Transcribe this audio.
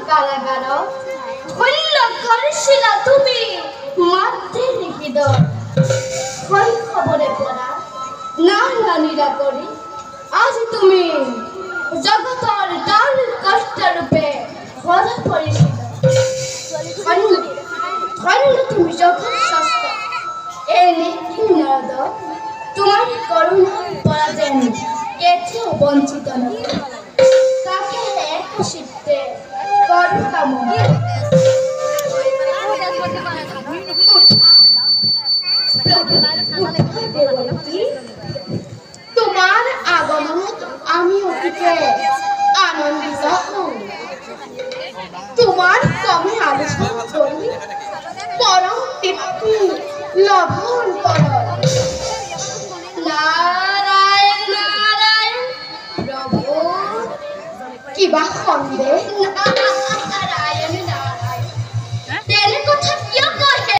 কারাগার হইল করছিলা তুমি মাত্রের হৃদয় হয় খবরে পড়া না নানিরা করি আজ তুমি জগতর ডাল কষ্টরূপে ভরা পরিচিত ধন্য তুমি জগৎ সস্ত এ নিখিল নারদ তোমার করুণার পরাজেন কেছেও বঞ্চিত নয় কাকে এক চিত্তে করু কামনা তোমার আগমনত আমি অতিকে আনন্দিত হই তোমার কমে আলোচনা করি পরম তৃপ্তি লভন কর নারায়ণ নারায়ণ প্রভু কিবা সন্দেহ নারায়ণ